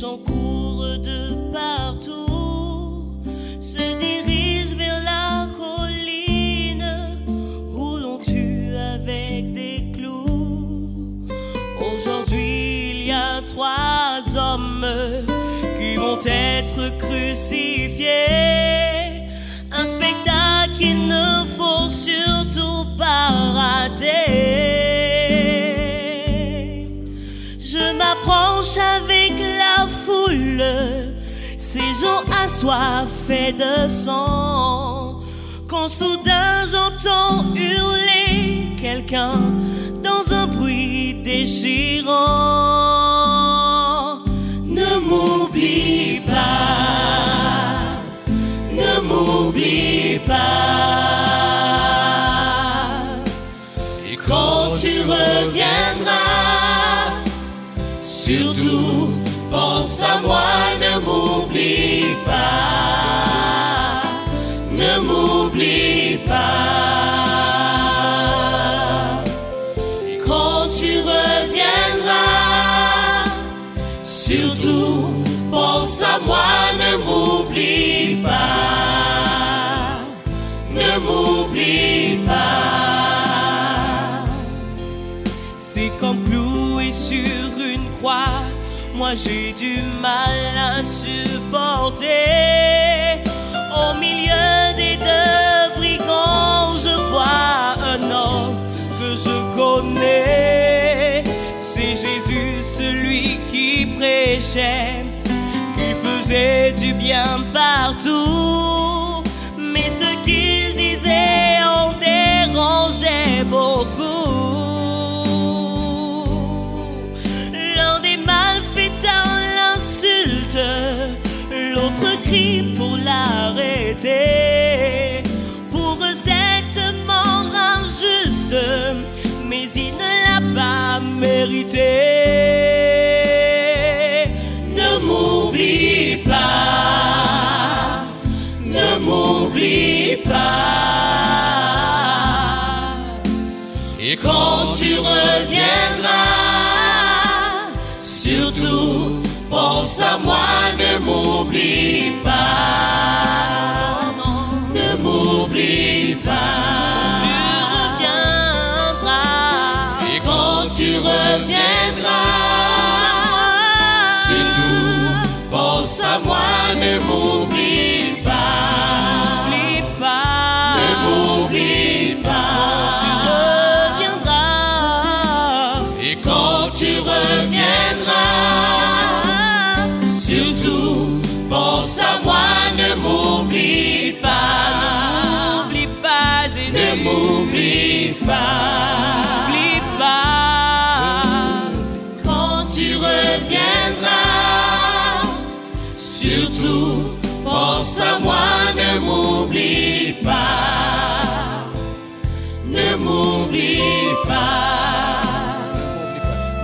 gens courent de partout, se dirigent vers la colline où l'on tue avec des clous. Aujourd'hui, il y a 3 hommes qui vont être crucifiés. Un spectacle qu'il ne faut surtout pas rater. Je m'approche avec la foule, ces gens assoiffés de sang, quand soudain j'entends hurler quelqu'un dans un bruit déchirant. Ne m'oublie pas, ne m'oublie pas, et quand tu reviendras, surtout pense à moi, ne m'oublie pas, ne m'oublie pas, et quand tu reviendras, surtout pense à moi, ne m'oublie pas, ne m'oublie pas. C'est comme cloué sur une croix, moi j'ai du mal à supporter. Au milieu des 2 brigands, je vois un homme que je connais. C'est Jésus, celui qui prêchait, qui faisait du bien partout. Mais ce qu'il disait en dérangeait beaucoup. L'un des malfaiteurs l'insulte, l'autre crie pour l'arrêter. Pour eux cette mort injuste, mais il ne l'a pas mérité. Ne m'oublie pas, ne m'oublie pas, et quand tu reviendras, surtout pense à moi, ne m'oublie pas, ne m'oublie pas. Tu reviendras, et quand tu reviendras, surtout pense à moi, ne m'oublie pas, ne m'oublie pas. Tu reviendras, et quand tu reviendras, surtout pense à moi, ne m'oublie pas, n'oublie pas Jésus, ne m'oublie pas, n'oublie pas. Quand tu reviendras, surtout pense à moi, ne m'oublie pas, ne m'oublie pas,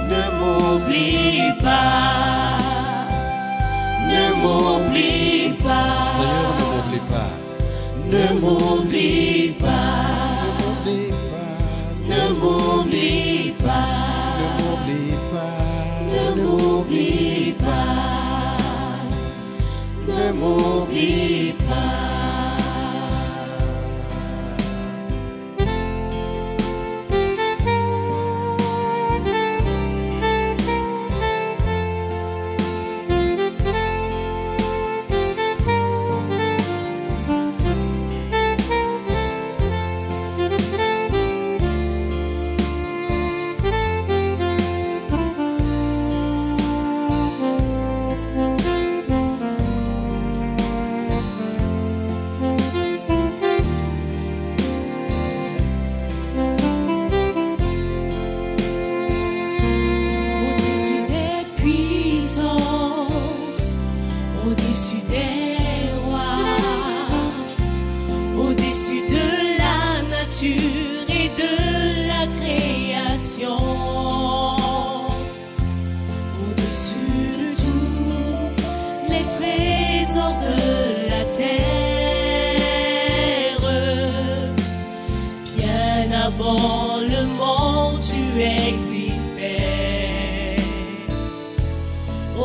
ne m'oublie pas, ne m'oublie pas, Seigneur, ne m'oublie pas, ne m'oublie pas, ne m'oublie pas, ne m'oublie pas, ne m'oublie pas, ne m'oublie pas, ne m'oublie pas.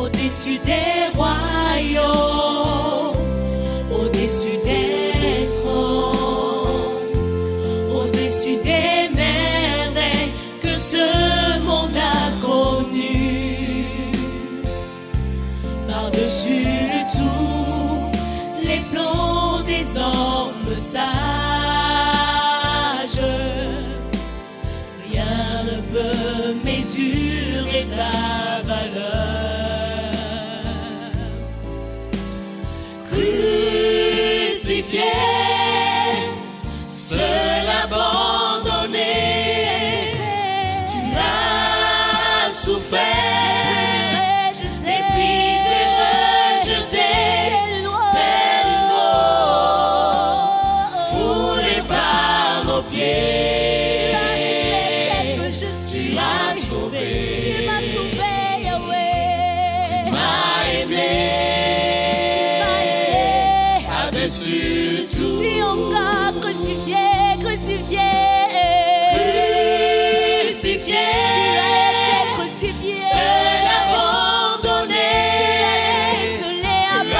au-dessus des royaumes, au-dessus des trônes, au-dessus des merveilles que ce monde a connues, par-dessus tout les plans des hommes sages, rien ne peut mesurer ta valeur. Crucifié, seul abandonné, tu as souffert, éprisé, rejeté, tel une rose, foulé par nos pieds. Tu m'as sauvé, Yahweh. Tu m'as aimé, par-dessus tout. Tu encore crucifié, crucifié. Crucifié, Tu as été crucifié. seul abandonné, Tu as été seulé, tu abandonné.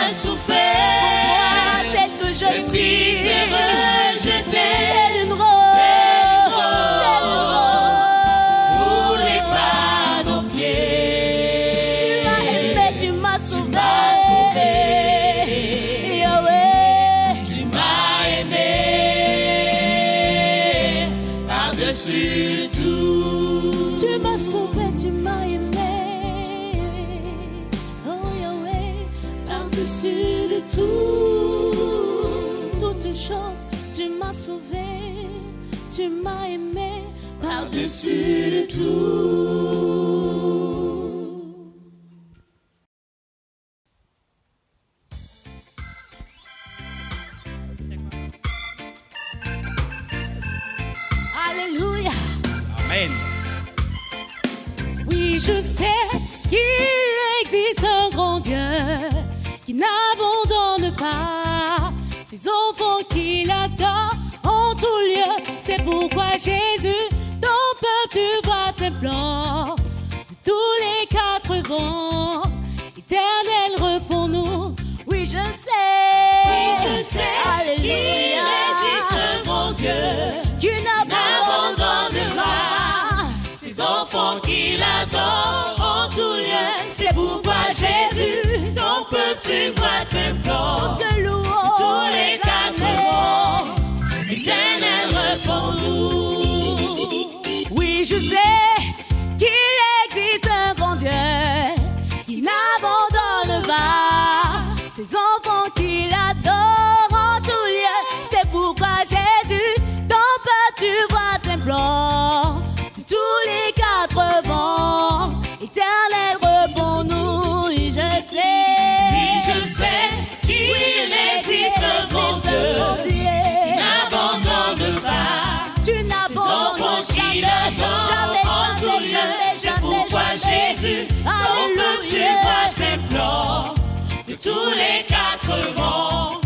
as souffert, Moi, tel que je suis, éprisé, rejeté, telle une rose, telle une rose. foulé par nos pieds. Tu m'as aimé, tu m'as sauvé. sauvé. Yahweh. Tu m'as aimé, par-dessus tout. Tu m'as sauvé, tu m'as aimé. Oh Yahweh, par-dessus de tout, toutes choses, tu m'as sauvé, tu m'as aimé, par-dessus de tout. Alléluia. Amen. Oui, je sais qu'il existe un grand Dieu qui n'abandonne pas ses enfants qu'il adore en tout lieu. C'est pourquoi Jésus, ton peuple, tu vois tes plans de tous les quatre vents. Éternel repos-nous. Oui, je sais. Oui, je sais qu'il existe un grand Dieu qui n'abandonne n'abandonne pas pas ses enfants qu'il adore en tout lieu. C'est pourquoi Jésus, ton peuple, tu vois tes plans de louange. tous les quatre vents. Éternel, réponds-nous. Oui, je sais qu'il existe un grand Dieu qui n'abandonne pas ses enfants qu'il adore en tout lieu. C'est pourquoi Jésus, ton peuple, tu vois tes plans de tous les quatre vents. Éternel, réponds-nous. Oui, je sais. Oui, je sais qu'il existe un grand Dieu qui n'abandonne pas Tu ses n'abandonnes enfants qu'il jamais, adore jamais, en tout jamais, lieu. jamais, C'est jamais, pourquoi jamais. Jésus, ton peuple, tu Alléluia. vois tes plans de tous les quatre vents.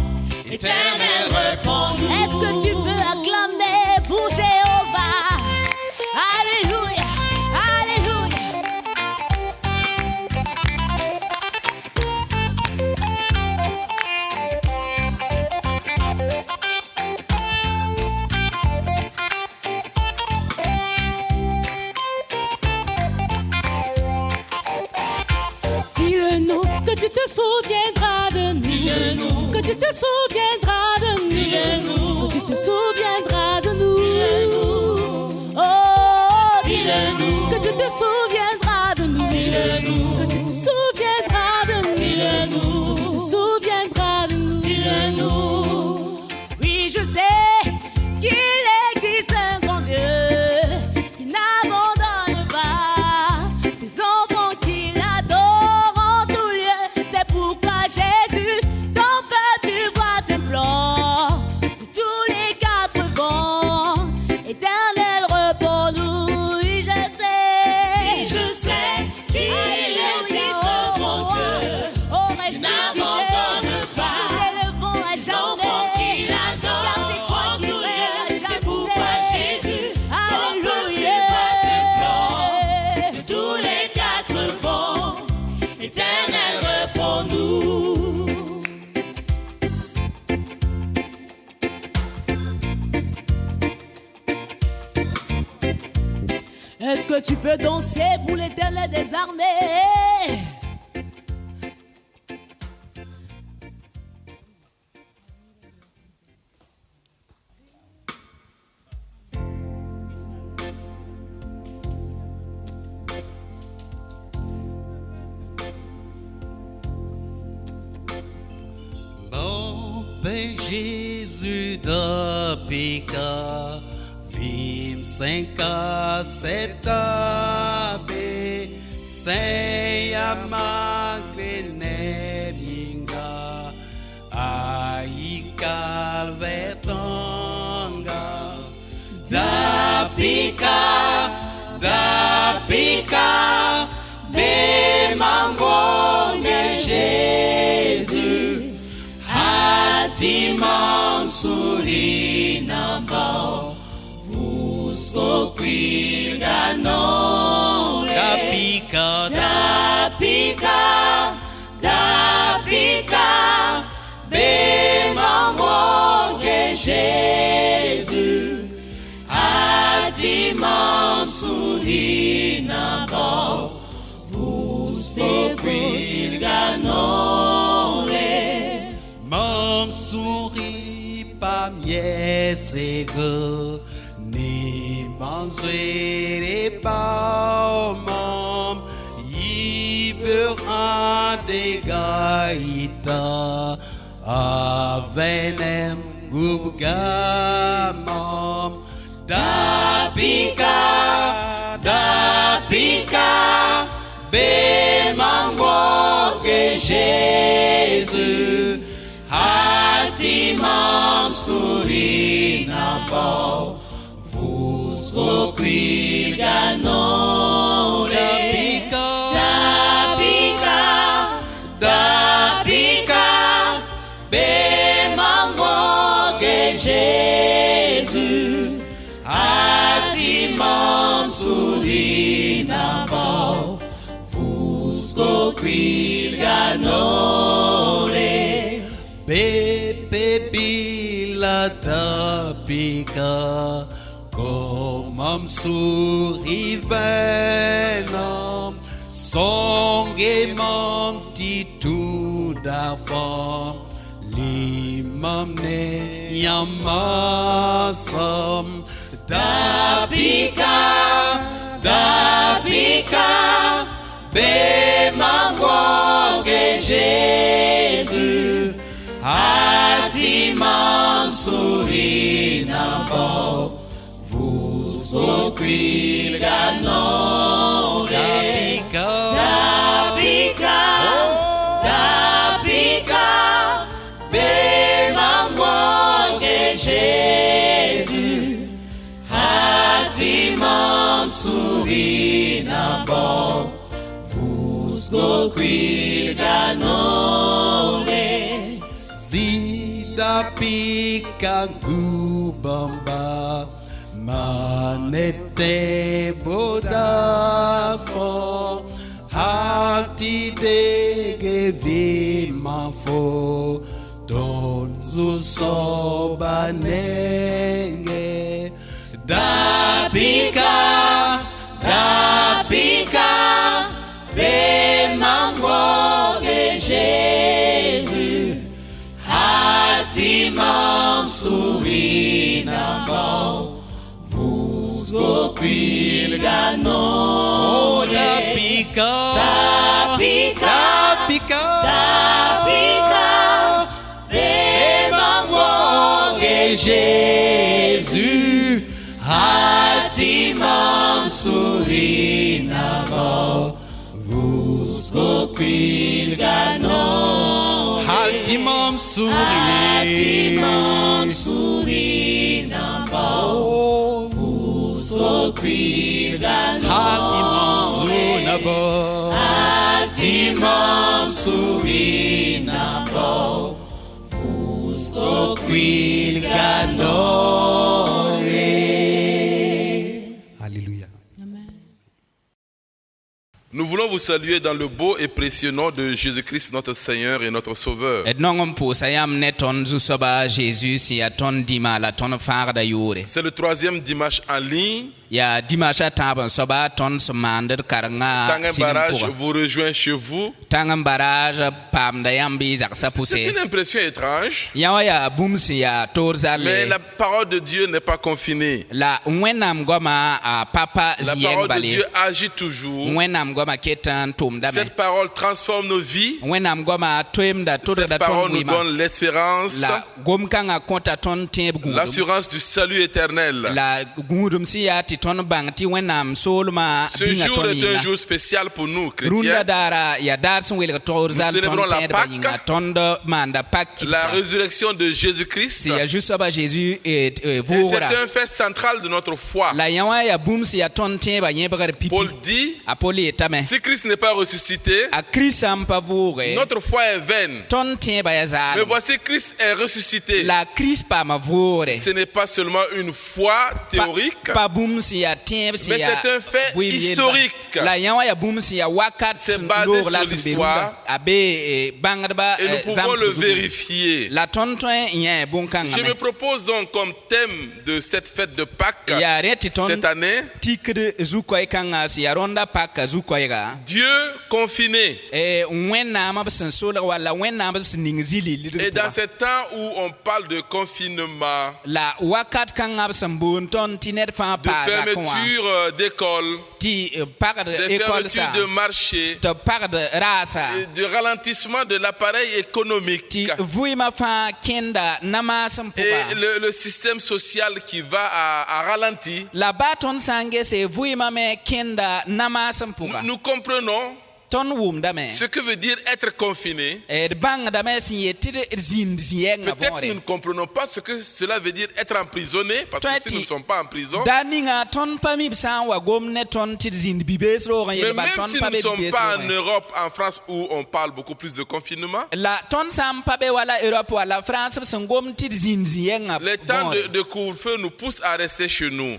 Éternel, réponds-nous. Est-ce que tu peux acclamer pour Jéhovah? Alléluia, alléluia. Dis-le-nous que tu te souviendras de nous. Dis-le-nous. Que tu te souviendras de nous. Dis-le-nous. Que tu te souviendras de nous. Dis-le-nous. Oh, Dis-le-nous. que tu te souviendras de nous. Dis-le-nous. Que tu te souviendras de nous. Dis-le-nous. Que tu te souviendras de nous. Dis-le-nous. Oui, je sais qu'il existe un grand Dieu qui n'abandonne pas ses enfants qu'il adore en tout lieu. C'est pourquoi Jésus, ton peuple, tu vois tes plans de tous les quatre que tu peux danser pour l'Éternel des armées. Jésus de Pika, Vim 5 7 abe, Seyama Greneminga, Aika Vetonga, da Pika, Be Mangonge Jésus. Hatimam Surinambao Vusko Quilgano Da Pika Bemamoge Jésus Hatimam Surinambao Vusko Quilgano Mam souri pa miesego ni manzuere pa mam yibera de gaita avenem gubgamam da pika be mango que Jésus Hatimam Surinambao Vusko Quilganore Da Pika Bemangoge Jésus Hatimam Surinambao Vusko Quilganore Bebe bila da pika, komam surivenam, songemam titu darfam, limam ne yamasam, da pika, be mangoge Jésus. Hatimam Surinambao Vusko Quilganore Da Pika Bemangoge Jésus Hatimam Surinambao Vusko Quilganore Zida Pika Gubamba Manete Bodafo Hati Dege Vimafo Donzu Sobanenge Da Pika Be Mangoge Jésus Hatimam Surinambao Vusko Quilganore Da Pika Be Mangoge Jésus Hatimam Surinambao Vusko Quilganore Hatimam Surinambao Vusko Quilganore Hatimam Surinambao Vusko Quilganore. Alléluia. Nous voulons vous saluer dans le beau et précieux nom de Jésus-Christ, notre Seigneur et notre Sauveur. C'est le 3e dimanche en ligne ya dimasha taban soba ton semander karanga Tanguin Barrage vous rejoint chez vous. Tanguin Barrage pamda yambi zaksa C'est poussé une impression étrange. yawa ya bumsi ya Mais torzale la parole de Dieu n'est pas confinée. la wenam goma papa La zieng parole de bale Dieu agit toujours. wenam goma ketan tumda me Cette parole transforme nos vies. wenam goma twemda toda Cette da parole ton nous wima donne l'espérance, la gom kanga konta ton teb gudum l'assurance du salut éternel. la gudum si ya ti ton bang ti wenam solma Ce binga jour ton est un yina jour spécial pour nous, runda chrétiens. dara ya dar sun wel torzal Nous ton célébrons la teb Pâque. yinga ton de manda pak La résurrection de Jésus-Christ. si ya juste ba Jésus Et c'est vora un fait central de notre foi. la yawa ya bumsi ya ton teba yebagar pipi Paul dit, apoli etame si Christ n'est pas ressuscité, a krisam pa vore notre foi est vaine. ton teba ya Mais zal voici Christ est ressuscité. la crispa ma vore Ce n'est pas seulement une foi théorique, pa bumsi ya teb si mais ya c'est un fait vuyem yelba. historique. La yawa ya bumsi ya wakat C'est basé sur la l'histoire. abe bangadba Et nous pouvons le vérifier. la tonton yen bunkanga Je me propose donc comme thème de cette fête de Pâques ya reti ton cette année, tikde zukoy kanga si ya ronda pak zukoy ga Dieu confiné. wenna ma bsen sola wala wenna ma bsen ning zili Et dans ce temps où on parle de confinement, la wakat kanga bsen bun ton tinet fa de pa za kwa fermeture d'école, ti pagde de école sa fermeture de marché, te pagde rasa et de ralentissement de l'appareil économique ti vuima fa kenda nama sampuga et le système social qui va à ralenti. la baton sange se vuima me kenda nama sampuga Nous comprenons ton wum dame ce que veut dire être confiné. bang dame si yetide zind zienga Peut-être vore nous ne comprenons pas ce que cela veut dire être emprisonné, parce que si nous ne sommes pas en prison, daninga ton pami san wa gomne ton tir zind bibes ro mais ngel ba même ton si nous pabe ne sommes bibes pas ro en Europe, en France, où on parle beaucoup plus de confinement, la ton sam pabe wala Europe wala France sen gom tir zind zienga les temps de couvre-feu nous poussent à rester chez nous.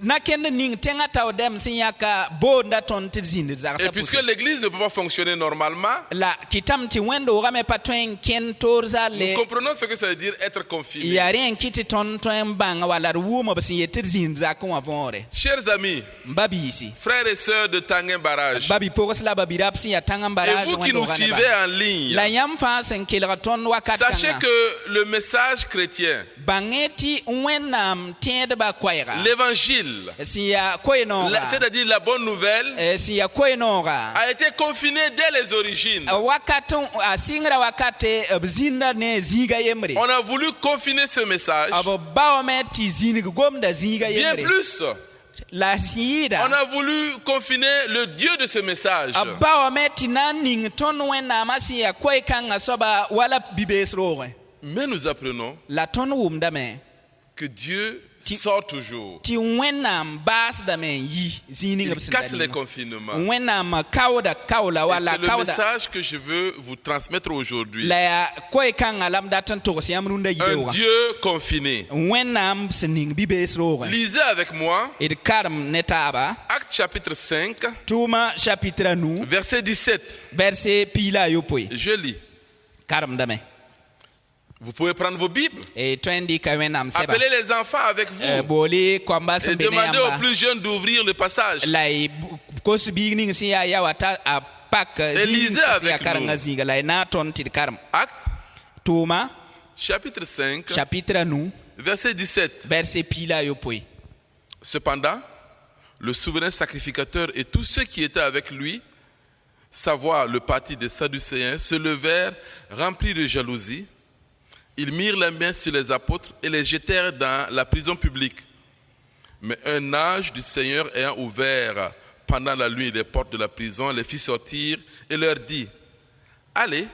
na ken ning tenga taw dem sinyaka bonda ton tir zind za Et puisque l'église ne peut pas fonctionner normalement, la kitam ti wendo game patwen ken torza nous le comprenons ce que ça veut dire être confiné. yaren kiti ton bang wala wuma basi yetir zind za ko avore Chers amis, babisi frères et sœurs de Tanguin Barrage, babi pokos la babi rapsi ya tangam et barage vous qui nous suivez en ligne, la yam fa sen kelra ton wakat sachez que le message chrétien, bangeti wenam tiede ba koyra l'évangile, si ya koynora c'est-à-dire la bonne nouvelle, si ya koynora a été confiné dès les origines. wakaton asingra wakate bzinda ne ziga yemre On a voulu confiner ce message. abo bawme ti zinig gomda ziga Bien yemre plus, la sida on a voulu confiner le Dieu de ce message. bawme ti naning ton wena masi ya koy kanga soba wala bibes roge Mais nous apprenons la ton wumdame que Dieu sort toujours. ti wenam bas dame yi zinig Il casse les confinements. wenam kawda kawla Et wala c'est le kawda message que je veux vous transmettre aujourd'hui. la koy kanga lam datan to siam runda Un yidewa Dieu confiné. wenam sening bibes roge Lisez avec moi et karm netaba Acte chapitre 5, Tuma chapitre nou verset 17. verset pila yopoy Je lis. karm dame Vous pouvez prendre vos Bibles. et twendi ka wenam seba Appelez les enfants avec vous. boli kwamba Et sembene demandez aux yamba plus jeunes d'ouvrir le passage. lai kosubi ning si ya yawata a pak lisez avec ya karanga nous. zinga lai na ton tir karm Acte Tuma chapitre 5, chapitre nou verset 17. verset pila yopoy Cependant, le souverain sacrificateur et tous ceux qui étaient avec lui, savoir le parti des Sadducéens, se levèrent remplis de jalousie. Ils mirent la main sur les apôtres et les jetèrent dans la prison publique. Mais un ange du Seigneur ayant ouvert pendant la nuit les portes de la prison, les fit sortir et leur dit: Allez,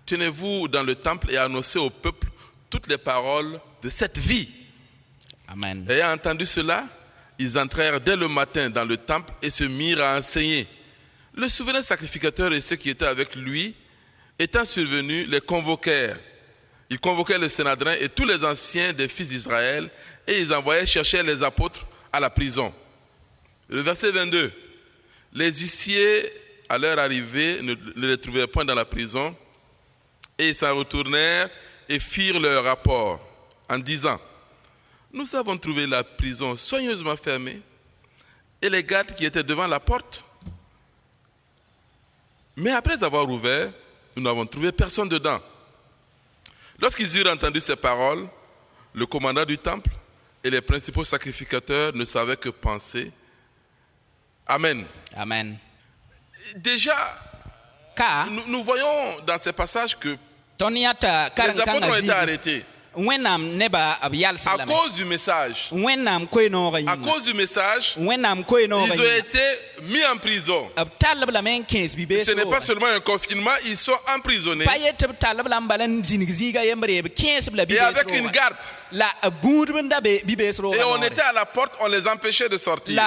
tenez-vous dans le temple et annoncez au peuple toutes les paroles de cette vie. amen Ayant entendu cela, ils entrèrent dès le matin dans le temple et se mirent à enseigner. Le souverain sacrificateur et ceux qui étaient avec lui, étant survenus, les convoquèrent. Ils convoquaient le Sanhédrin et tous les anciens des fils d'Israël et ils envoyaient chercher les apôtres à la prison. Le verset 22. Les huissiers, à leur arrivée, ne les trouvèrent point dans la prison et ils s'en retournèrent et firent leur rapport en disant: nous avons trouvé la prison soigneusement fermée et les gardes qui étaient devant la porte. Mais après avoir ouvert, nous n'avons trouvé personne dedans. Lorsqu'ils eurent entendu ces paroles, le commandant du temple et les principaux sacrificateurs ne savaient que penser. Amen. Amen. Déjà, nous voyons dans ces passages que les apôtres ont été arrêtés à cause du message. À cause du message, ils ont été mis en prison. Ce n'est pas seulement un confinement, ils sont emprisonnés. Et avec une garde. Et on était à la porte, on les empêchait de sortir.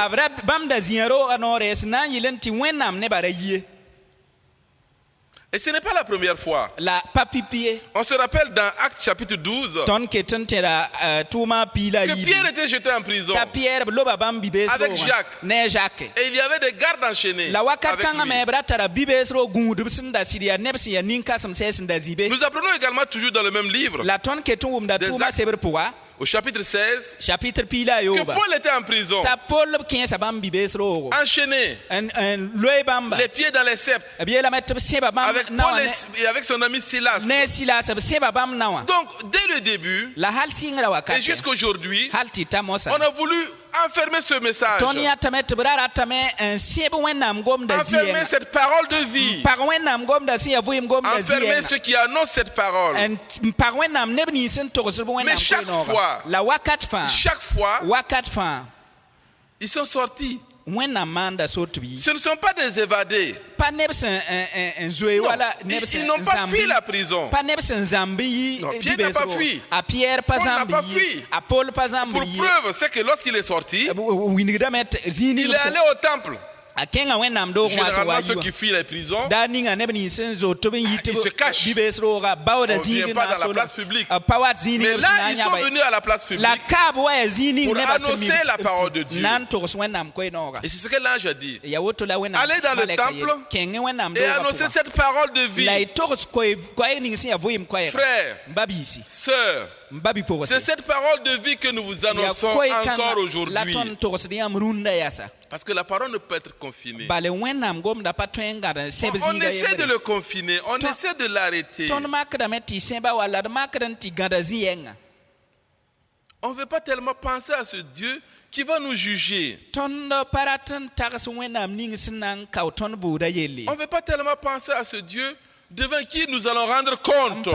Et ce n'est pas la première fois. On se rappelle dans Actes chapitre 12 que Pierre était jeté en prison avec Jacques. Et il y avait des gardes enchaînés avec lui. Nous apprenons également toujours dans le même livre des Actes, au chapitre 16, que Paul était en prison, enchaîné, les pieds dans les sceptres, avec Paul et avec son ami Silas. Donc, dès le début, et jusqu'aujourd'hui, on a voulu enfermer ce message, enfermer cette parole de vie, enfermer ceux qui annoncent cette parole. Mais chaque fois, ils sont sortis. Ce ne sont pas des évadés. Non, ils n'ont pas fui la prison. Non, Pierre n'a pas fui. Paul n'a pas fui. Pour preuve, c'est que lorsqu'il est sorti, il est allé au temple. Généralement, ceux qui fuient les prisons, ils se cachent. On ne vient pas dans la place publique. Mais là, ils sont venus à la place publique pour annoncer la parole de Dieu. Et c'est ce que l'ange a dit. Allez dans le temple et annoncer cette parole de vie. Frères, sœurs, c'est cette parole de vie que nous vous annonçons encore aujourd'hui. Parce que la parole ne peut être confinée. On essaie de le confiner, on essaie de l'arrêter. On ne veut pas tellement penser à ce Dieu qui va nous juger. On ne veut pas tellement penser à ce Dieu devant qui nous allons rendre compte. Et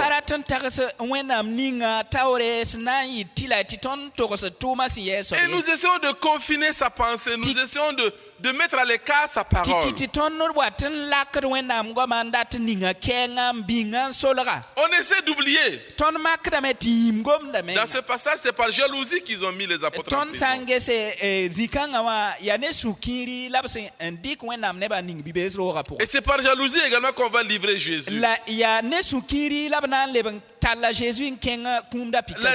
nous essayons de confiner sa pensée, nous essayons de mettre à l'écart sa parole. On essaie d'oublier. Dans ce passage, c'est par jalousie qu'ils ont mis les apôtres en prison. Et c'est par jalousie également qu'on va livrer Jésus. La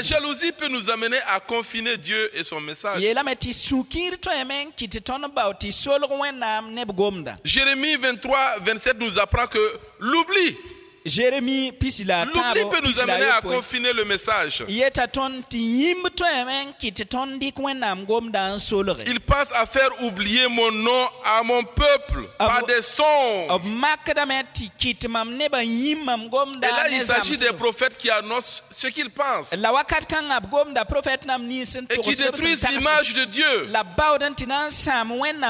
jalousie peut nous amener à confiner Dieu et son message. Jérémie 23, 27 nous apprend que l'oubli peut nous amener à confiner le message. Il pense à faire oublier mon nom à mon peuple par des songes. Et là, il s'agit des prophètes qui annoncent ce qu'ils pensent et qui détruisent l'image de Dieu.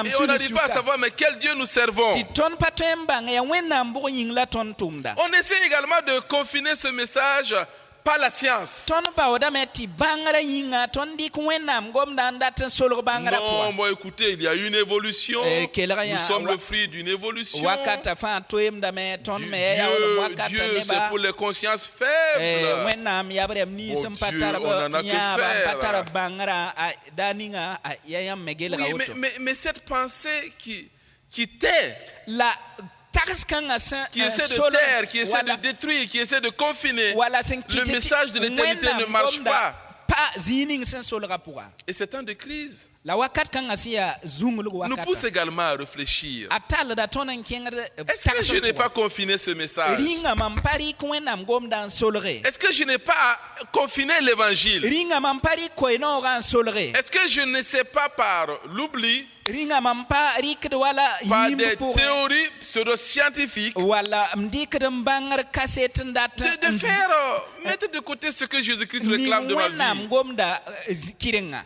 Et on n'arrive pas à savoir mais quel Dieu nous servons. On essaie également de confiner ce message par la science. Non, moi écoutez, il y a une évolution. Nous sommes le fruit d'une évolution. Dieu, c'est pour les consciences faibles. Oh Dieu, on n'en a que faire. Oui, mais cette pensée qui tait, qui essaie de taire, qui essaie de détruire, qui essaie de confiner, le message de l'éternité ne marche pas. pa zining sen solga puga. Et ces temps de crise La wakat kanga siya zungul nous wakat. poussent également à réfléchir. Atal da tonan kengre. Est-ce que je n'ai pas confiné ce message? Ringa mampari kwenam gomdan solre. Est-ce que je n'ai pas confiné l'évangile? Ringa mampari koino ran solre. Est-ce que je ne sais pas par l'oubli, Ringa mampa rikd wala par yim des pour théories pseudo-scientifiques, wala mdikd mbangar kaset ndat de faire mettre de côté ce que Jésus-Christ réclame de ma wenam vie? gomda kirenga.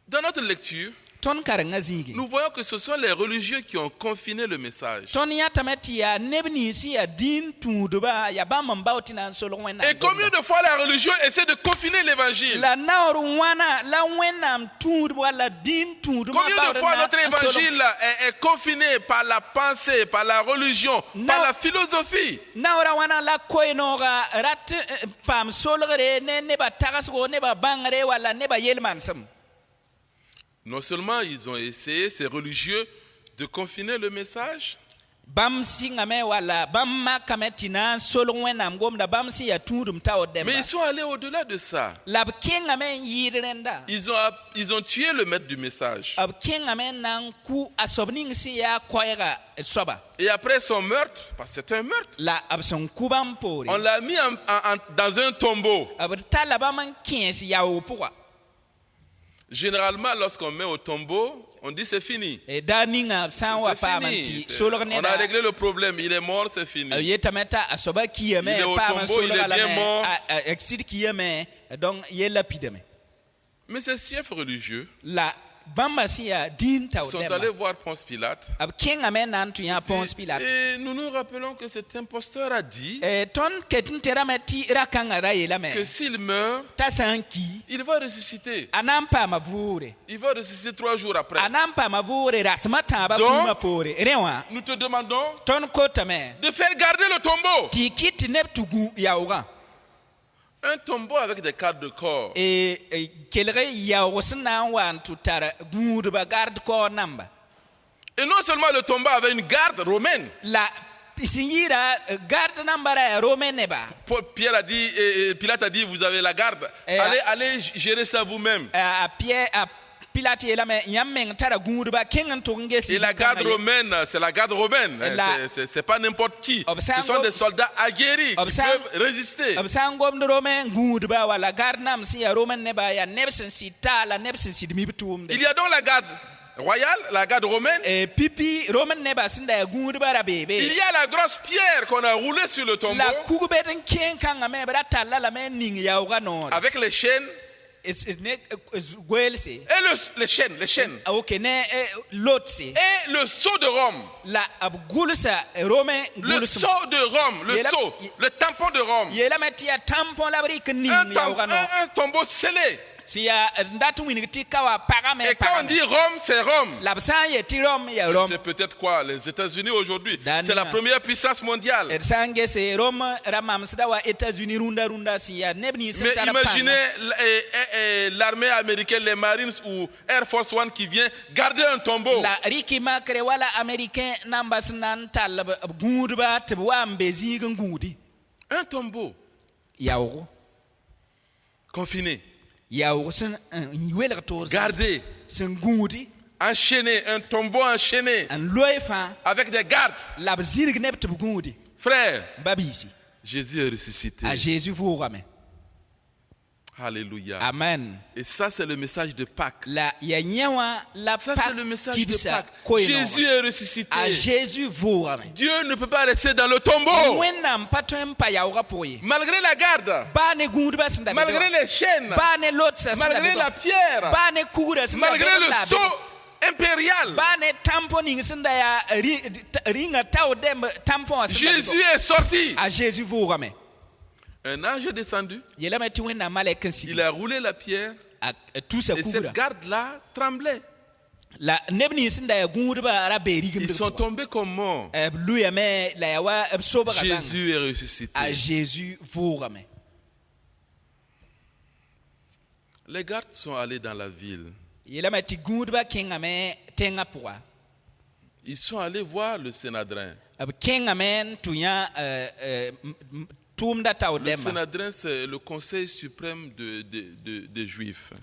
Dans notre lecture, Ton karanga zigi. nous voyons que ce sont les religieux qui ont confiné le message. Ton yatamati ya nebni si ya din tuduba ya ba mambauti na solo wenam. Et combien de fois les religieux essaient de confiner l'évangile? La naoru wana la wenam tuduba la din tuduba. Combien de fois notre évangile est confiné par la pensée, par la religion, par la philosophie? Naora wana la koinora rat pam solre ne ba tagasgo ne ba bangare wala ne ba yelmansam. Non seulement ils ont essayé, ces religieux, de confiner le message, Bam singame wala bam makametina solo wenam gomda bam si ya tudum tawo demba. mais ils sont allés au-delà de ça. Lab kengame yirenda. Ils ont tué le maître du message. Ab kengame nan ku asobning si ya koyra soba. Et après son meurtre, parce que c'est un meurtre, La abson kubam pori. on l'a mis dans un tombeau. Ab talabaman kiensi ya upua. Généralement, lorsqu'on met au tombeau, on dit c'est fini. E daninga sanwa C'est pa fini. manti C'est- solo On a réglé le problème. Il est mort, c'est fini. yetameta asoba kiyeme Il est au pa man tombeau, solo il est bien mort. exit kiyeme donc yela pideme. Mais ces chefs religieux La bamba si ya din tawo sont demba. allés voir Ponce Pilate. Ab kengame nan tu ya Ponce Pilate. Et nous nous rappelons que cet imposteur a dit Ton ketin terameti rakanga ra yelame. que s'il meurt, Tasanki il va ressusciter. anampa mavure. Il va ressusciter 3 jours après. Anampa mavure rasmata ba Donc, kuma pore. Rewa Nous te demandons ton kotame. de faire garder le tombeau. Tikit neptugu yaura. Un tombeau avec des cadres de corps. Kelere yausna wan tutara gudba garde ko namba. Et non seulement le tombeau avait une garde romaine. La singira garde nambara romeneba. Pierre a dit, Pilate a dit, vous avez la garde. Allez gérer ça vous-même. Pierre Pilate yelame yameng tara gudba kengan tongesi. Et la garde romaine, c'est la garde romaine. C'est pas n'importe qui. Ce sont des soldats aguerris qui peuvent résister. Absangom de romain gudba wala garde nam si ya romain neba ya nebsen si tala nebsen si dimibitum. Il y a donc la garde royale, la garde romaine. Pipi romain neba sinda gudba ra bebe. Il y a la grosse pierre qu'on a roulée sur le tombeau. La kugubeten ken kanga me bra tala la men ning ya uga avec les chaînes. Et les chaînes. Okay, ne lotse. Et le sceau de Rome. La abgulsa romain le sceau de Rome, le sceau, le tampon de Rome. Yela metia tampon la brique ning ya uga un tombeau scellé. Si ya ndatu winigti kawa parame. Et quand on dit Rome, c'est Rome. C'est peut-être quoi? Les États-Unis aujourd'hui, c'est la première puissance mondiale. Mais imaginez l'armée américaine, les Marines ou Air Force One qui vient garder un tombeau. Un tombeau confiné. Gardé, enchaîné, un tombeau enchaîné avec des gardes. Frère, Jésus est ressuscité. Alléluia. Amen. Et ça, c'est le message de Pâques. Ça, c'est le message de Pâques. Jésus est ressuscité. Dieu ne peut pas rester dans le tombeau. Malgré la garde, malgré les chaînes, malgré la pierre, malgré le sceau impérial, Jésus est sorti. Un ange est descendu. Il a roulé la pierre. Et cette garde-là tremblait. Ils sont tombés comme morts. Jésus est ressuscité. Les gardes sont allés dans la ville. Ils sont allés voir le Sénadrin. tʋʋmda taoor Le dẽmba Sanhédrin, c'est le conseil suprême des Juifs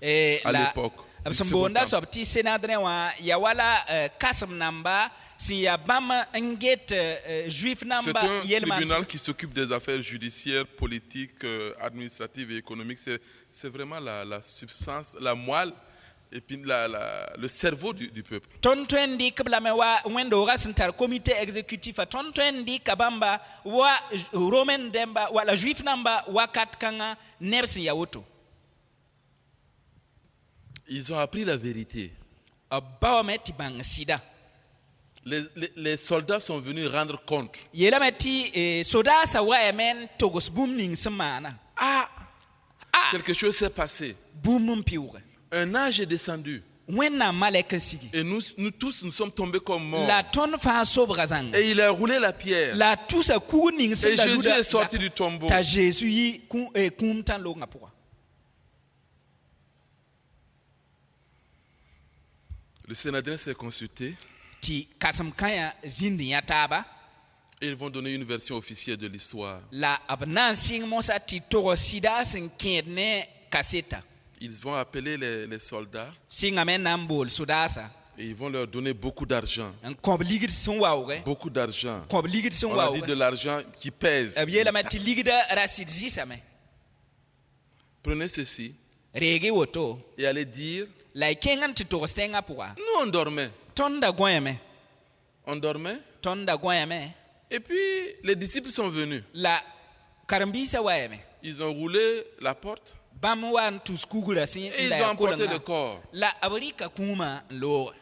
à la l'époque. b du sẽn Second boonda Temple. soab tɩ sénadrẽ wã ya wala kasem namba sẽn ya bãmb n get juif C'est namba un yel-maand tribunal qui s'occupe des affaires judiciaires, politiques, administratives et économiques. C'est vraiment la substance, la moelle et puis le cerveau du peuple. tõnd tõe n dɩk b lame wa wẽndoogã sẽn tar comité exécutif a tõnd tõe n dɩka bãmba wa romain dẽmba wala juif namba wakat kãngã neb sẽn ya woto Ils ont appris la vérité. b baoame tɩ bãng sɩda Les soldats sont venus rendre compte. yeelame tɩ sodaasã waame n togs bũmb ning sẽn maana Ah, quelque chose s'est passé. bũmb n pɩʋʋge Un âge est descendu. wẽnnaam malɛk n sige Et nous tous, nous sommes tombés comme morts. la tõnd fãa sobga zãnga Et il a roulé la pierre. la tusa kug ning Et sẽn da Jésus luda est sorti du tombeau. t'a Jésus yi kũum tãn loogã pʋga Le Sanhédrin s'est consulté tɩ kãsem kãyã zĩnd yã taaba et ils vont donner une version officielle de l'histoire. la b na n sɩng mosã tɩ togs sɩda sẽn kẽed ne kaseta Ils vont appeler les soldats sɩngame n na n bool sodaasã et ils vont leur donner beaucoup d'argent. n kõb ligd sẽn waooge Beaucoup d'argent. kõb ligd sẽn On a dit waooge de l'argent qui pèse. b yeelame tɩ ligda ra sɩd zɩsame Prenez ceci reege woto et allez dire, la y kẽng n tɩ togs tẽngã pʋga nous on dormait. tõnd da gõeme On dormait. tõnd da gõeme Et puis les disciples sont venus. la karen-biisã waame Ils ont roulé la porte bãmb wa n tus kugrã sẽn et ils ont emporté le corps. la b rɩka kũumã n looge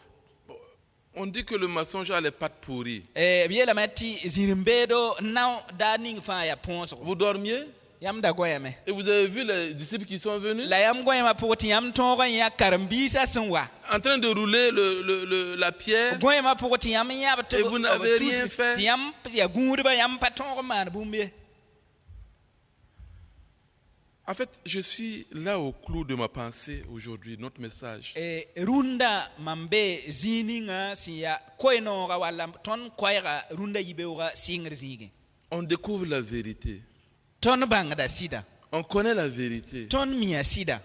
On dit que le mensonge a les pattes pourries. b yeelame tɩ zĩr-n-beedo n na daa ning fãa yaa põosgo Vous dormiez yãmb da gõeme et vous avez vu les disciples qui sont venus la yãmb gõemã pʋg tɩ yãmb tõog n yã karen-biisã sẽn wa en train de rouler la pierre. gõemã pʋg tɩ yãmb yãb tɩ Et vous n'avez rien fait. tɩ yãmb yaa gũudbã yãmb pa tõog n maan bũmb ye En fait, je suis là au clou de ma pensée aujourd'hui, notre message. rũndã mam be zĩig ninga sẽn ya koe-noogã walla tõnd koɛɛga rũndã yibeoogã sɩngr zĩigẽ On découvre la vérité. tõnd bãngda sɩda On connaît la vérité. tõnd mia sɩda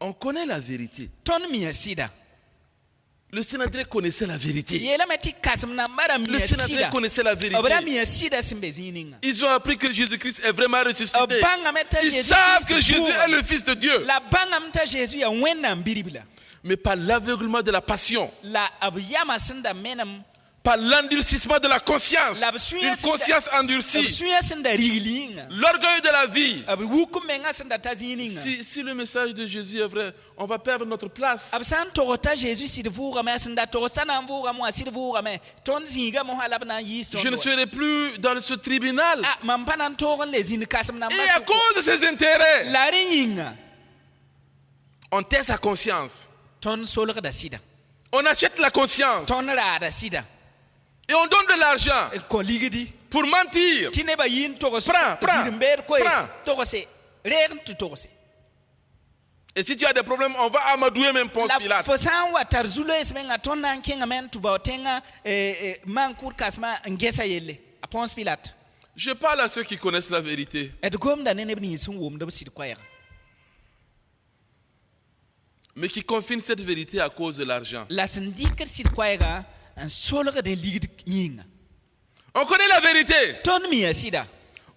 On connaît la vérité. tõnd mia sɩda Le Sanhédrin connaissait la vérité. yeelame tɩ kãsem nambã ra Le mia Sanhédrin sɩda connaissait la b ra vérité. mia sɩda sẽn be zĩig ninga Ils ont appris que Jésus-Christ est vraiment ressuscité. b bãngame t'a Ils Jésus savent que Christ Jésus vʋʋga. est le Fils de Dieu. la bãngame t'a Jésus yaa wẽnnaam birib la Mais par l'aveuglement de la passion, la b yama sẽn da menem par l'endurcissement de la conscience, la b une conscience b endurcie, sũyã sẽn da rigl yĩnga l'orgueil de la vie. b wuk menga sẽn da ta zĩig ninga Si le message de Jésus est vrai, on va perdre notre place. b sã n togs t'a Jésus sɩd vʋʋgame sẽn da togs t'a na n vʋʋgame wã sɩd vʋʋgame tõnd zĩiga mosã la b na n yiis Je ne tõnd serai plus dans ce tribunal. mam pa na n toog n le zĩnd kãsem namba Et à cause de ses intérêts, la rẽ yĩnga on tait sa conscience. tõnd solgda sɩda On achète la conscience. tõnd raada sɩda Et on donne de l'argent kõ ligdi pour mentir. tɩ nebã yɩ n togs Prends, zĩr-n-beed koe prends. togse reeg n tɩ togse Et si tu as des problèmes, on va amadouer même Ponce la Pilate. fo sã n wa tar zu-loees menga tõnd na n kẽngame n tɩ bao tẽngã maan-kʋʋd kãsmã n gɛsa yelle a põns pilat Je parle à ceux qui connaissent la vérité. d gomda ne neb nins sẽn wʋmd b sɩd koɛɛga Mais qui confinent cette vérité à cause de l'argent. la sẽn dɩkd sɩd koɛɛga n solgd n ligd yĩnga On connaît la vérité. tõnd mia sɩda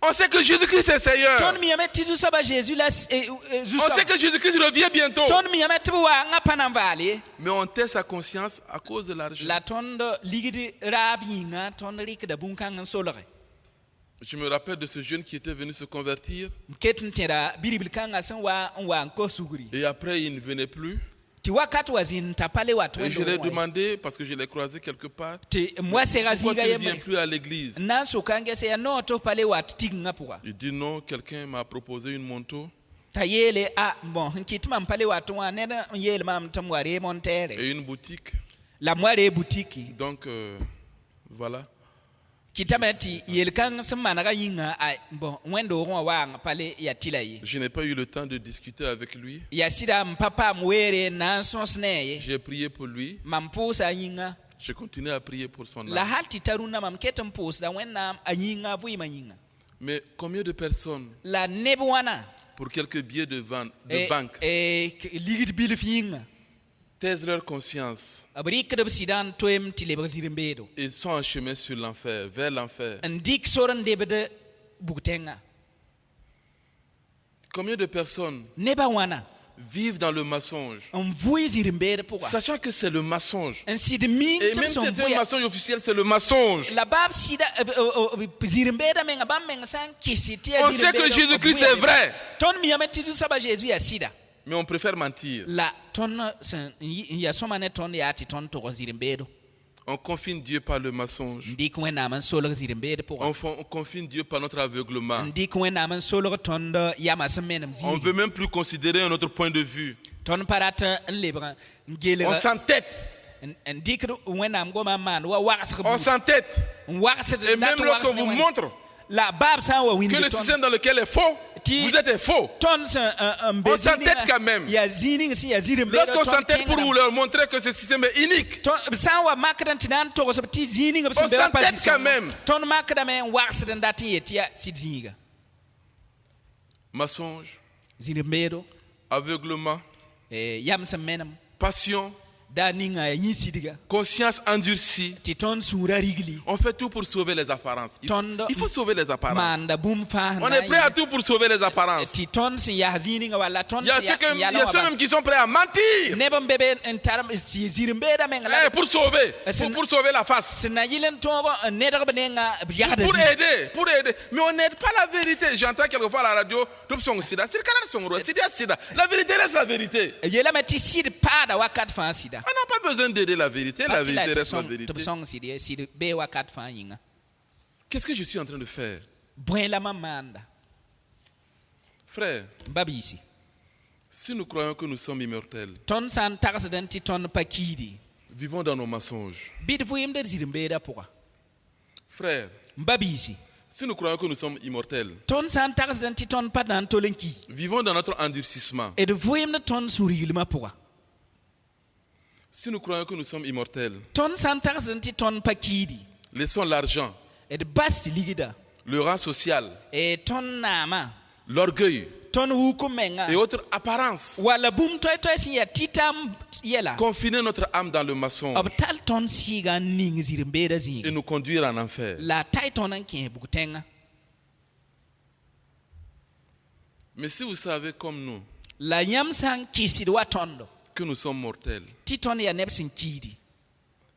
On sait que Jésus-Christ est Seigneur. tõnd miame tɩ zu-soaba Jésus la On sait que Jésus-Christ revient bientôt. tõnd miame tɩ b waangã pa na n vaal ye Mais on tait sa conscience à cause de l'argent. la tõnd ligd raab yĩnga tõnd rɩkda bũn-kãng n solge Je me rappelle de ce jeune qui était venu se convertir. ket n tẽra biribl kãngã sẽn wa n kos sugri Et après, il ne venait plus. tɩ wakat wa zĩnd t'a pa le wat Et je l'ai demandé, parce que je l'ai croisé quelque part, tɩ m wa sega pourquoi zĩiga tu ne viens yembre plus à l'église? n na n soka n ges ya noo tɩ f pa le wat tigngã pʋga Il dit non, quelqu'un m'a proposé une moto t'a yeele bon n kɩt mam pa le wat wã ned n yeel mam tɩ m wa ree monteere et une boutique. la m wa ree butiki Donc, voilà. kɩtame tɩ yel-kãng sẽn manega yĩnga bon wẽndoogẽ wã waang pa le yaa tɩ la ye Je n'ai pas eu le temps de discuter avec lui. yaa sɩda m pa paam weere n na n sõs ne ye J'ai prié pour lui. mam pʋʋsa a yĩnga J'ai continué à prier pour son la âme. hal tɩ ta rũnnã mam ket n pʋʋsda wẽnnaam a yĩnga a vɩɩmã yĩnga Mais combien de personnes, La neb wana pour quelques billets de banque, ligid bil fiinga. taisent leur conscience Abrik de sidan toem tilebr zirmbedo. et sont en chemin sur l'enfer, vers l'enfer? Ndik soran debede buktenga. Combien de personnes Neba wana vivent dans le mensonge, vui zirmbedo pourquoi? sachant que c'est le mensonge? En sid ming Et même si c'est un mensonge officiel, c'est le mensonge. la bab sida zirmbeda menga bam menga san kisitia On sait que Jésus-Christ est vrai, ton miamet tizu saba Jésus ya sida. mais on préfère mentir. La ton ya somane ton ya ti ton to zirmbedo. On confine Dieu par le mensonge. Ndik wena man solo zirmbedo pourquoi? On confine Dieu par notre aveuglement. Ndik wena man solo ton ya masemenem zi. On ne veut même plus considérer un autre point de vue. Ton parata lebra ngele On s'entête. ndik wena ngoma man wa wax On s'entête. Et même lorsqu'on vous montre la bab san wa que wini le système dans lequel est faux, vous êtes faux. ton On s'entête quand même. ya zining si ya zirmbedo. Lorsqu'on s'entête pour vous leur montrer que ce système est unique, san wa makran tinan to so ti zining on s'entête quand même. ton makra men wax den dati yetia sidzinga Mensonge, zirmbedo aveuglement, yam semenam passion, da ninga yisidiga conscience endurcie. ti ton sura rigli On fait tout pour sauver les apparences. Il faut sauver les apparences. manda bum fa On est prêt à tout pour sauver les apparences. ti ton si ya zininga wala ton Il y a ceux même qui sont prêts à mentir nebam bebe en taram si zirmbeda men la pour sauver la face. sina yilen to nedar benenga yagda Pour aider. Mais on n'aide pas la vérité. J'entends quelquefois à la radio, tout son sida. C'est le canard son roi. Sida. La vérité reste la vérité. yela mati sid pada wakat fa sida On n'a pas besoin d'aider la vérité. La vérité reste la vérité. Qu'est-ce que je suis en train de faire? Frère, babisi si nous croyons que nous sommes immortels, ton san taxdenti ton pakidi vivons dans nos mensonges. bid fuyim de zirmbeda pourquoi? Frère, babisi si nous croyons que nous sommes immortels, ton san taxdenti ton padan tolenki vivons dans notre endurcissement. et de fuyim de ton surilma pourquoi? Si nous croyons que nous sommes immortels, ton san taxdenti ton pakidi laissons l'argent, et de basti ligida le rang social, et ton nama l'orgueil ton hukumenga et autres apparences wala bum toy toy si ya titam yela confiner notre âme dans le mensonge abtal ton siga ning zirmbeda et zinga nous conduire en enfer. la tay ton an kin bukutenga. Mais si vous savez comme nous La yam san kisid wa tondo que nous sommes mortels ti ton ya nebsin kidi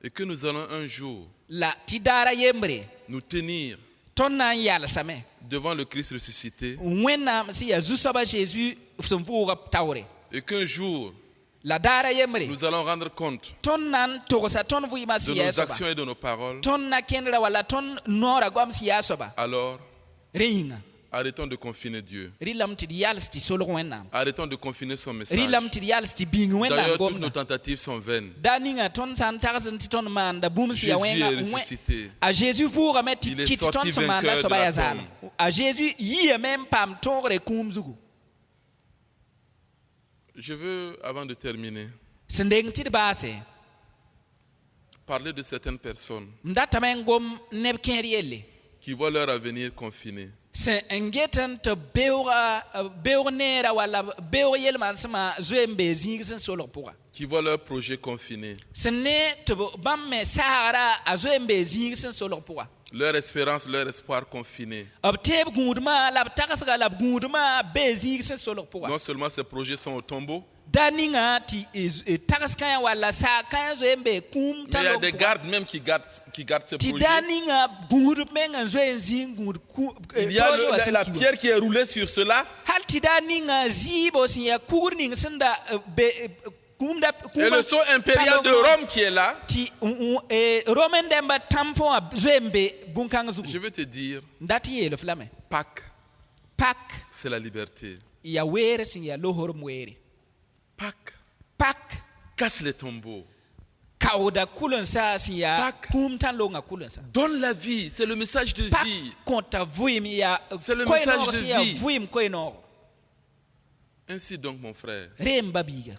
et que nous allons un jour la ti dara yembre nous tenir ton nan yala same devant le Christ ressuscité wennam si ya zusaba Jésus son fuga tawre et qu'un jour la dara yembre nous allons rendre compte ton nan to sa ton vui ma de si nos yasoba actions et de nos paroles, ton na kenra wala ton nora gom si yasoba alors reinga arrêtons de confiner Dieu. rilam ti yal sti solo wennam Arrêtons de confiner son message. rilam ti yal sti bing wennam D'ailleurs, toutes gom nos tentatives sont vaines. daninga ton san tarzan ti ton manda bum si ya Jésus est wenga ressuscité. a Jésus fuga meti Il est kiti sorti ton so vainqueur manda de so la ba yazal tombe. a Jésus yi même pam tongre kum zugu. Je veux, avant de terminer, Sendeng ti base parler de certaines personnes ndata men gom neb kenrielle qui voient leur avenir confiné. se engeten te beurnera wala beurel man sama zwembe zingsen solo pourra Qui voient leur projet confiné. se ne te bamme sahara a zwembe zingsen solo pourra Leur espérance, leur espoir confiné. ob teb gudma la takasga la gudma be zingsen solo pourra Non seulement ces projets sont au tombeau, daninga ti takaska wala sa kan zwembe kum mais il y a talo des gardes même qui gardent ces ti projets. daninga gudmenga zwen gud Il y a la pierre qui est roulée sur cela. hal ti daninga zibo sin ya kurning senda kumda Et le sceau impérial de Rome qui est là. ti romen demba tampon a zwembe bunkang zugu Je veux te dire, ndati yelo flame Pâques, pak c'est la liberté. ya were sin ya lohor mwere Pâques, pak casse les tombeaux. kauda kulon sa sin ya Pak. kumtan longa kulon sa Donne la vie, c'est le message de pak vie. konta vuim ya C'est le message de sin ya vie. vuim koino Ainsi donc, mon frère, remba biga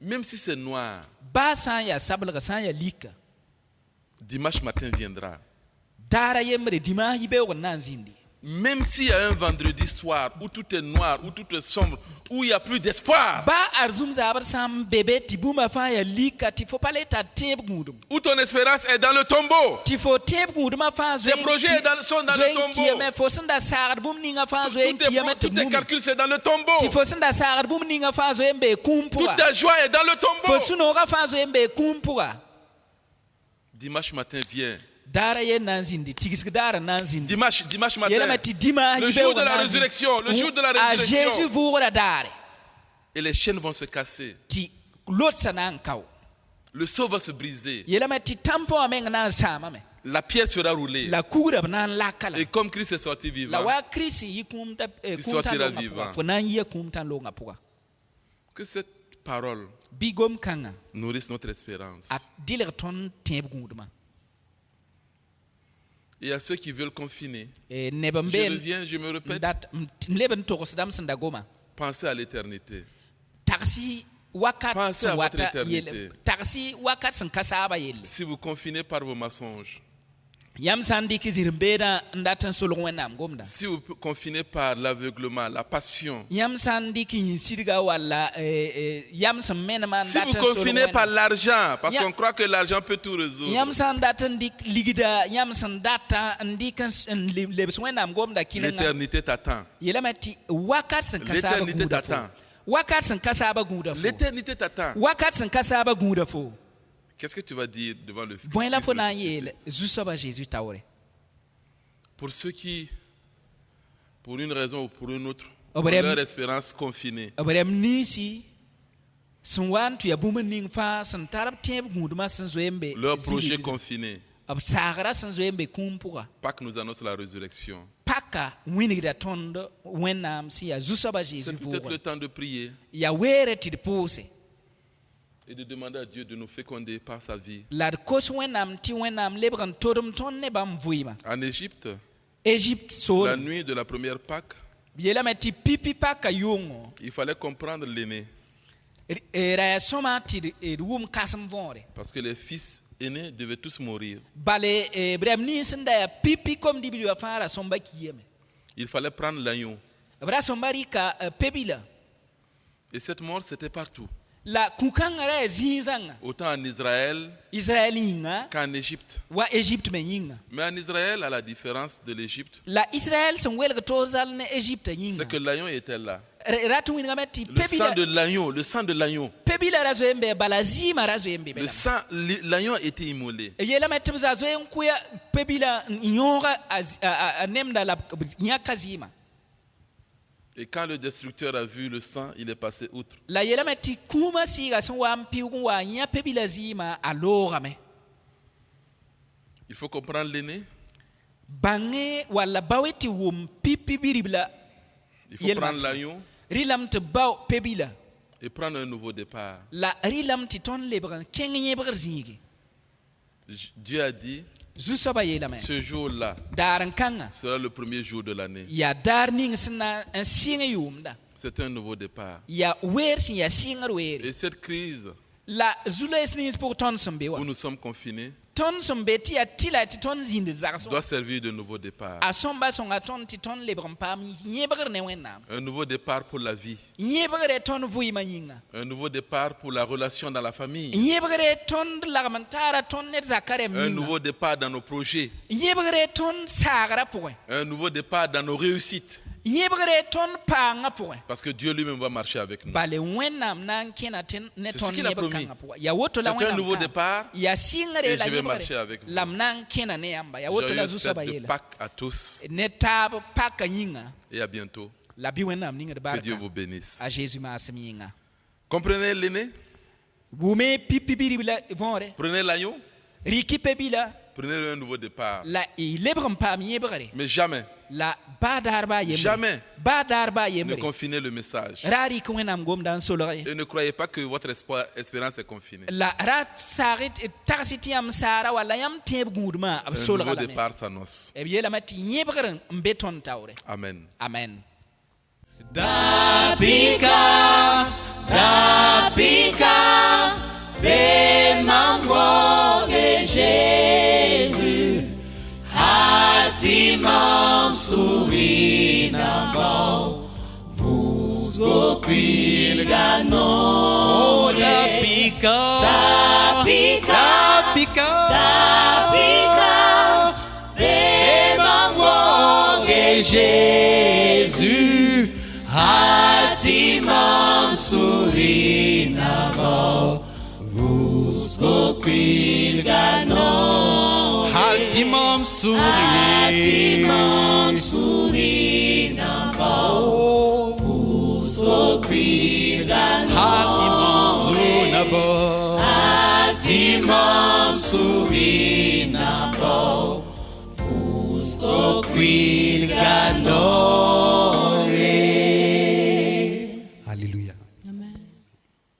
même si c'est noir, ba san ya sabla san ya lika dimanche matin viendra. dara yemre dimahi be wannan zindi même s'il y a un vendredi soir où tout est noir, où tout est sombre, où il n'y a plus d'espoir, ba arzum zabar sam bebe ti buma fa ya lika ti fo pale ta teb ngudum où ton espérance est dans le tombeau. ti fo teb ngudum fa zo Tes projets sont dans le tombeau. me fo sanda sagar bum ninga fa zo Tous tes calculs, c'est dans le tombeau. ti fo sanda sagar bum ninga fa zo embe kumpura Toute ta joie est dans le fo tombeau. suno ga fa zo embe kumpura Dimanche matin vient. dara ye nanzindi tigisg dara nanzindi Dimanche matin. yela mati dima Le jour de la résurrection. Le jour de la a Jésus résurrection. vura dare Et les chaînes vont se casser. ti lot sanan kaw Le sceau va se briser. yela mati tampo ameng nan sama me La pierre sera roulée. la kura nan lakala Et comme Christ est sorti la vivant, wa krisi yikumta Tu sortiras kumta vivant. fo nan ye kumta lo ngapuga que cette parole bigom kanga nourrisse notre espérance. a diler ton teb gudma Et à ceux qui veulent confiner, e je nebamben reviens, je me répète, dat leben tokos dam sanda goma pensez à l'éternité. taxi wakat Pensez à votre wata éternité. yel taxi wakat san kasaba yel Si vous confinez par vos mensonges, yam sandi ki zirbeda ndatan solo wenam gomda si vous confinez par l'aveuglement, la passion, yam sandi ki sirga wala yam sam menama si vous ndatan solo confinez par l'argent, parce Ya- qu'on croit que l'argent peut tout yam résoudre, sandatan dik ligida yam sandata ndikan lebs wenam gomda kilenga l'éternité t'attend. yelamati wakat san kasaba L'éternité guda fo t'attend. wakat san kasaba guda fo L'éternité t'attend. wakat san kasaba guda fo Qu'est-ce que tu vas dire devant le bon la Christ fo na ressuscité? yel zusoba Jésus tawre Pour ceux qui, pour une raison ou pour une autre, ont Abraham- leur espérance confinée, abrem nisi sun wan tu ya bumen ning fa san tarab teb gudma san zoembe leur projet confiné. ab sagara san zoembe kumpura Pâques nous annonce la résurrection. paka winigda tondo wenam si ya zusoba Jésus C'est peut-être vura le temps de prier ya were ti pose et de demander à Dieu de nous féconder par sa vie. la kos wenam ti wenam lebran todum tonne bam vuima En Égypte, Égypte so la nuit de la première Pâques, yela meti pipi paka yongo il fallait comprendre l'aîné. era soma ti wum kasam vore Parce que les fils aînés devaient tous mourir. bale brem ni senda ya pipi comme dibilu afara somba kiyeme Il fallait prendre l'agneau. bra sombari ka pebila Et cette mort, c'était partout. la kukangara zinzanga Autant en Israël Israël yinga qu'en Égypte. wa Égypte me yinga Mais en Israël, à la différence de l'Égypte, la Israël son welga tozal ne Égypte yinga c'est que l'agneau était là. ratu winga meti Le sang pebila de l'agneau, le sang de l'agneau. pebila razo embe balazima razo embe Le sang, l'agneau a été immolé. yela meti razo enkuya pebila nyonga nemda la nyakazima Et quand le destructeur a vu le sang, il est passé outre. la yela meti kuma siga son wa mpiu wa nya pebila zima alora me Il faut comprendre l'aîné. bange wala baweti wum pipi biribla Il faut Yel prendre matsa. l'agneau rilam te baw pebila et prendre un nouveau départ. la rilam ti ton lebran kenye bgar zingi Dieu a dit, zusoba yela me ce jour-là daran kanga sera le premier jour de l'année. ya dar ning sna en singa yumda C'est un nouveau départ. ya wer sin ya singar wer Et cette crise la zules nis pour ton sombe wa où nous sommes confinés ton sombe ti ya tila ti ton zinde zarso doit servir de nouveau départ. asomba songa ton ti ton lebran pam yebgar ne wenam Un nouveau départ pour la vie. yebgar ton vuima yinga Un nouveau départ pour la relation dans la famille. yebgar ton lagmantara ton net zakare Un minga nouveau départ dans nos projets. yebgre ton sagara point Un nouveau départ dans nos réussites. yebgre ton panga point Parce que Dieu lui-même va marcher avec nous. bale wenam nan kena ten ne C'est ton ce qu'il a yebga promis. kanga point ya woto la C'est un wenam nouveau ka. départ ya singare et la je vais yebgre marcher avec vous. lam nan kena ne yamba ya woto la Joyeuse zusa fête ba de yela Pâques à tous ne tab paka yinga et à bientôt. la bi wenam ninga de Que Dieu barka vous bénisse. a Jésus ma asem yinga Comprenez l'aîné? bume pipi biri bila vore Prenez l'agneau, riki pebila prenez un nouveau départ. la i lebram pam yebgre Mais jamais, la badar ba yembre jamais badar ba ne yembre confinez le message. rari ko wenam gom dan solore Et ne croyez pas que votre espérance est confinée. la rat sarit tarsiti am sara wala yam teb gudma ab Un solra nouveau la départ s'annonce. e yela mati yebgren mbeton tawre Amen. amen Dapika, be mambo de Jésus, hati mam souri. Hatimam souri nabo Fusco Quilgano Hatimam souri nabo Fusco Quilgano